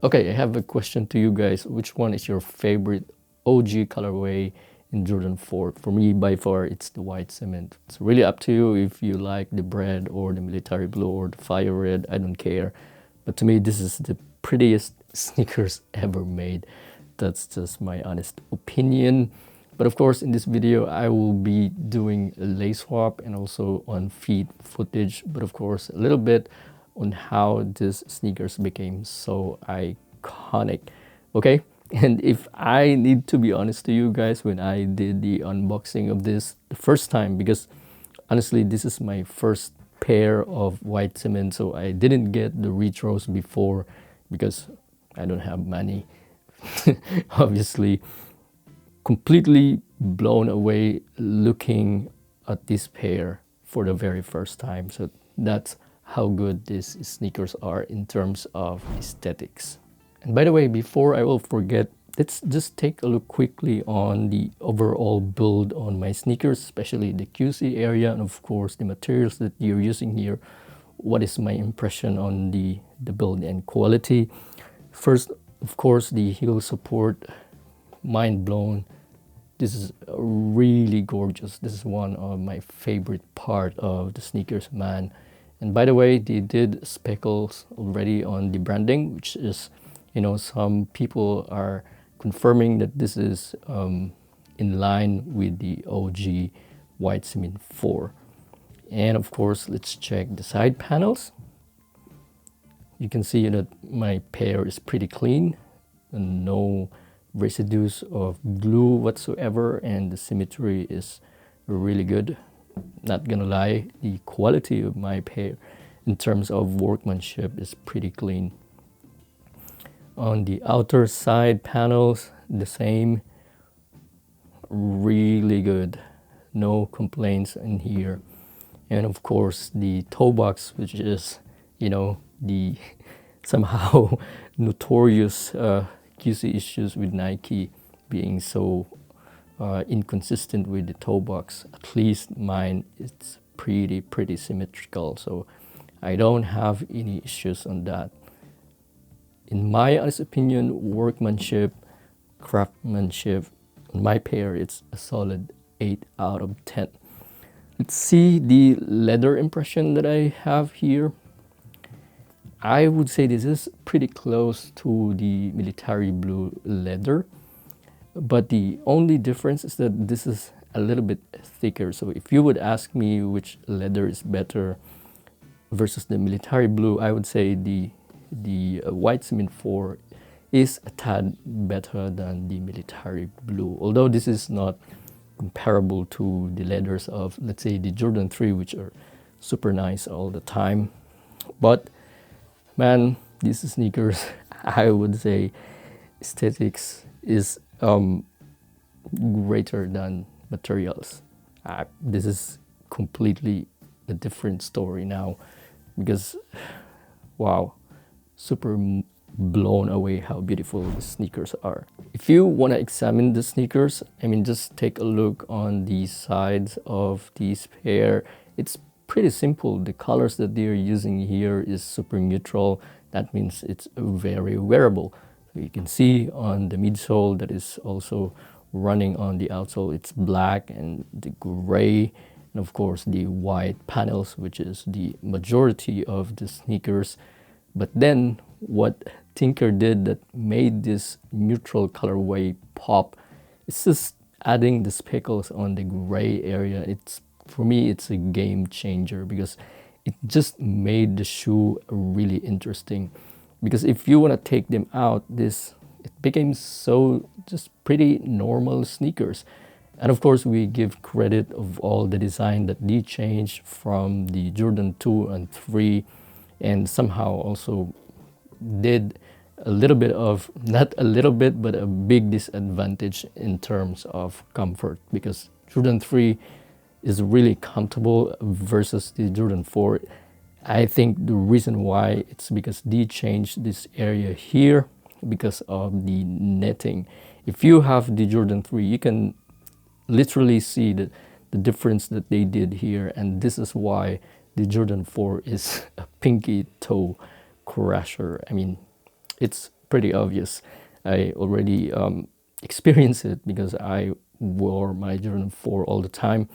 Okay, I have a question to you guys. Which one is your favorite OG colorway in Jordan 4? For me, by far, it's the white cement. It's really up to you if you like the bread or the military blue or the fire red. I don't care. But to me, this is the prettiest sneakers ever made. That's just my honest opinion. But of course, in this video, I will be doing a lace swap and also on feet footage. But of course, a little bit on how these sneakers became so iconic. Okay, and if I need to be honest to you guys, when I did the unboxing of this the first time, because honestly this is my first pair of white cement, so I didn't get the retros before because I don't have money. Obviously, completely blown away looking at this pair for the very first time. So that's how good these sneakers are in terms of aesthetics. And by the way, before I will forget, let's just take a look quickly on the overall build on my sneakers, especially the QC area and of course the materials that you're using here. What is my impression on the build and quality? First, of course, the heel support, mind blown. This is really gorgeous. This is one of my favorite part of the sneakers, man. And by the way, they did speckles already on the branding, which is, you know, some people are confirming that this is in line with the OG White Cement 4. And of course, let's check the side panels. You can see that my pair is pretty clean and no residues of glue whatsoever, and the symmetry is really good. Not gonna lie, the quality of my pair in terms of workmanship is pretty clean. On the outer side panels, the same, really good, no complaints in here. And of course the toe box, which is, you know, the somehow notorious QC issues with Nike being so inconsistent with the toe box. At least mine, it's pretty symmetrical, so I don't have any issues on that. In my honest opinion, workmanship, craftsmanship, on my pair, it's a solid 8 out of 10. Let's see the leather impression that I have here. I would say this is pretty close to the military blue leather, but the only difference is that this is a little bit thicker. So if you would ask me which leather is better versus the military blue, I would say the White Cement 4 is a tad better than the military blue, although this is not comparable to the leathers of, let's say, the Jordan 3, which are super nice all the time. But man, these sneakers, I would say aesthetics is greater than materials. This is completely a different story now, because wow, super blown away how beautiful the sneakers are. If you want to examine the sneakers, I mean, just take a look on the sides of this pair. It's pretty simple. The colors that they're using here is super neutral. That means it's very wearable. So you can see on the midsole that is also running on the outsole, it's black and the gray, and of course the white panels, which is the majority of the sneakers. But then what Tinker did that made this neutral colorway pop, it's just adding the speckles on the gray area. It's, for me, it's a game changer because it just made the shoe really interesting. Because if you want to take them out, it became so just pretty normal sneakers. And of course, we give credit of all the design that they changed from the Jordan 2 and 3, and somehow also did a little bit of, not a little bit, but a big disadvantage in terms of comfort, because Jordan 3 is really comfortable versus the Jordan 4. I think the reason why it's because they changed this area here because of the netting. If you have the Jordan 3, you can literally see the difference that they did here, and this is why the Jordan 4 is a pinky toe crusher. I mean, it's pretty obvious. I already experienced it because I wore my Jordan 4 all the time.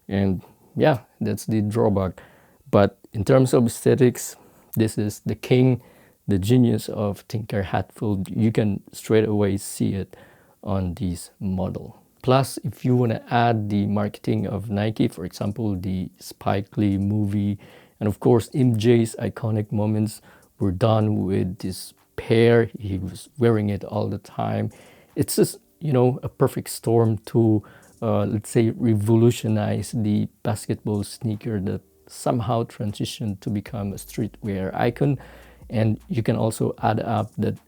And yeah, that's the drawback. But in terms of aesthetics, this is the king, the genius of Tinker Hatfield. You can straight away see it on this model. Plus, if you want to add the marketing of Nike, for example, the Spike Lee movie, and of course, MJ's iconic moments were done with this pair. He was wearing it all the time. It's just, a perfect storm to, let's say, revolutionize the basketball sneaker that somehow transitioned to become a streetwear icon. And you can also add up that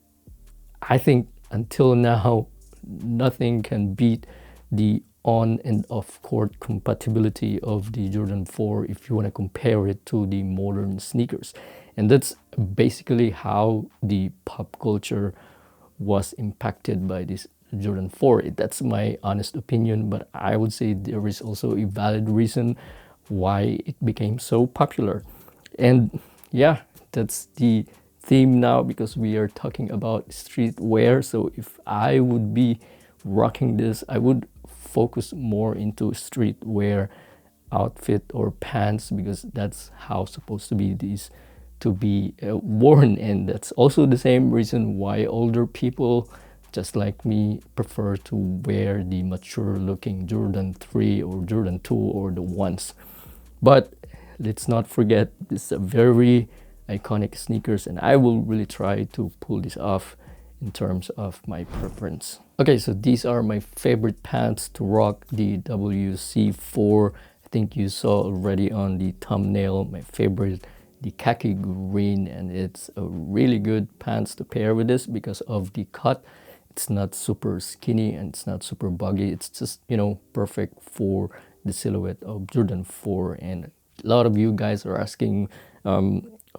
I think until now, nothing can beat the on and off court compatibility of the Jordan 4 if you want to compare it to the modern sneakers. And that's basically how the pop culture was impacted by this Jordan 4. That's my honest opinion, but I would say there is also a valid reason why it became so popular. And yeah, that's the theme now because we are talking about streetwear. So if I would be rocking this, I would focus more into streetwear outfit or pants because that's how supposed to be these to be worn. And that's also the same reason why older people just like me prefer to wear the mature looking Jordan 3 or Jordan 2 or the ones. But let's not forget, this is a very iconic sneakers and I will really try to pull this off in terms of my preference. Okay, so these are my favorite pants to rock, the WC4. I think you saw already on the thumbnail my favorite, the khaki green, and it's a really good pants to pair with this because of the cut. It's not super skinny and it's not super baggy. It's just, perfect for the silhouette of Jordan 4. And a lot of you guys are asking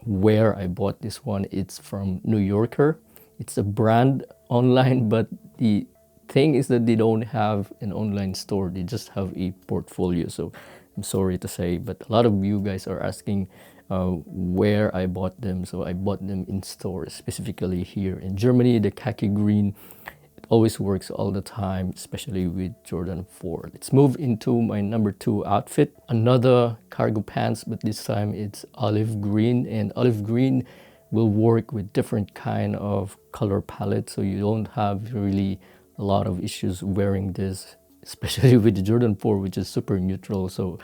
where I bought this one. It's from New Yorker. It's a brand online, but the thing is that they don't have an online store. They just have a portfolio. So I'm sorry to say, but a lot of you guys are asking where I bought them. So I bought them in stores, specifically here in Germany. The khaki green, it always works all the time, especially with Jordan 4. Let's move into my number 2 outfit. Another cargo pants, but this time it's olive green, and olive green will work with different kind of color palette, so you don't have really a lot of issues wearing this, especially with the Jordan 4, which is super neutral. So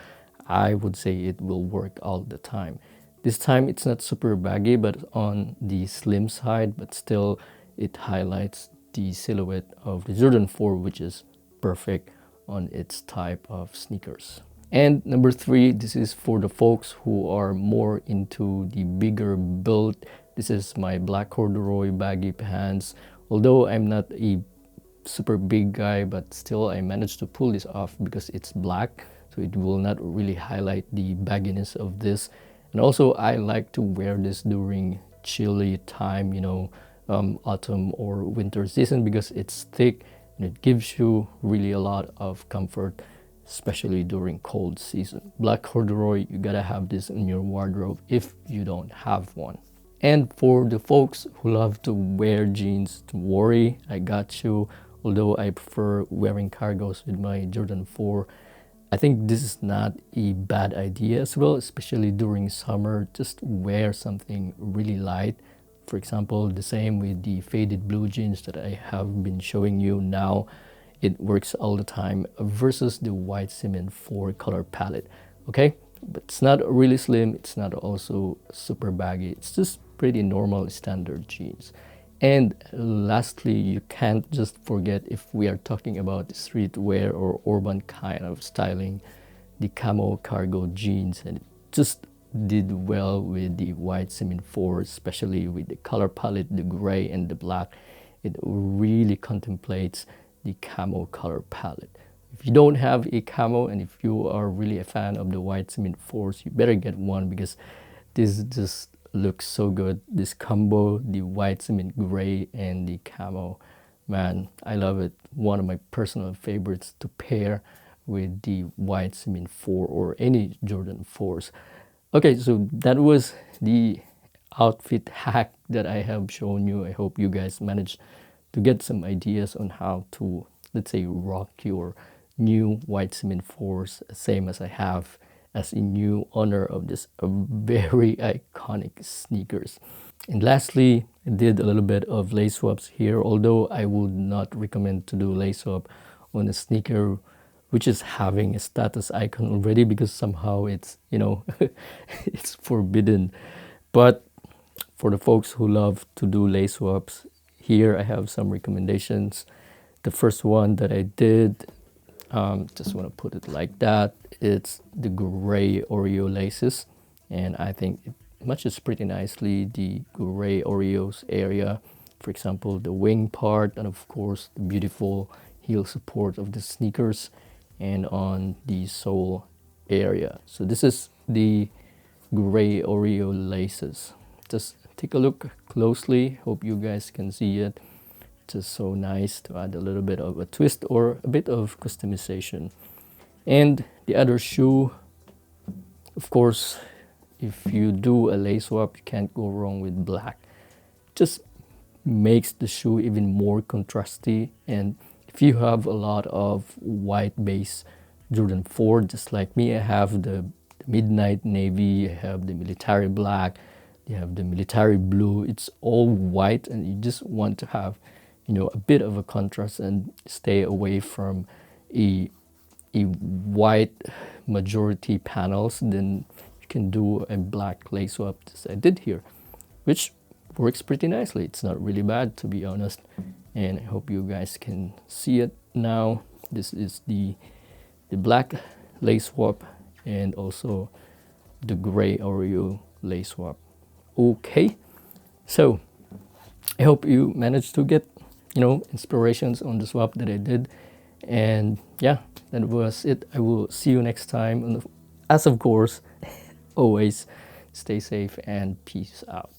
I would say it will work all the time. This time it's not super baggy, but on the slim side, but still it highlights the silhouette of the Jordan 4, which is perfect on its type of sneakers. And number 3, this is for the folks who are more into the bigger build. This is my black corduroy baggy pants. Although I'm not a super big guy, but still I managed to pull this off because it's black, so it will not really highlight the bagginess of this. And also I like to wear this during chilly time, autumn or winter season, because it's thick and it gives you really a lot of comfort, especially during cold season. Black corduroy, you gotta have this in your wardrobe if you don't have one. And for the folks who love to wear jeans, don't worry, I got you. Although I prefer wearing cargos with my Jordan 4, I think this is not a bad idea as well, especially during summer. Just wear something really light. For example, the same with the faded blue jeans that I have been showing you now. It works all the time versus the white cement 4 color palette. Okay, but it's not really slim, it's not also super baggy, it's just pretty normal standard jeans. And lastly, you can't just forget, if we are talking about streetwear or urban kind of styling, the camo cargo jeans, and it just did well with the white cement 4, especially with the color palette, the gray and the black. It really contemplates the camo color palette. If you don't have a camo and if you are really a fan of the white cement 4s, you better get one because this just looks so good. This combo, the white cement gray and the camo, man, I love it. One of my personal favorites to pair with the white cement 4 or any Jordan 4s. Okay, so that was the outfit hack that I have shown you. I hope you guys managed to get some ideas on how to, let's say, rock your new white cement fours, same as I have, as a new owner of this very iconic sneakers. And lastly, I did a little bit of lace swaps here, although I would not recommend to do lace swap on a sneaker which is having a status icon already, because somehow it's, it's forbidden. But for the folks who love to do lace swaps, here I have some recommendations. The first one that I did, just want to put it like that, it's the gray Oreo laces, and I think it matches pretty nicely the gray Oreos area. For example, the wing part, and of course the beautiful heel support of the sneakers, and on the sole area. So this is the gray Oreo laces. Just take a look closely. Hope you guys can see it. Just so nice to add a little bit of a twist or a bit of customization. And the other shoe, of course, if you do a lace swap, you can't go wrong with black. Just makes the shoe even more contrasty. And if you have a lot of white base Jordan 4, just like me, I have the midnight navy, I have the military black, you have the military blue. It's all white, and you just want to have, a bit of a contrast and stay away from a white majority panels. Then you can do a black lace swap, as I did here, which works pretty nicely. It's not really bad, to be honest, and I hope you guys can see it now. This is the black lace swap and also the gray Oreo lace swap. Okay, so I hope you managed to get, inspirations on the swap that I did. And yeah, that was it. I will see you next time. As of course, always stay safe and peace out.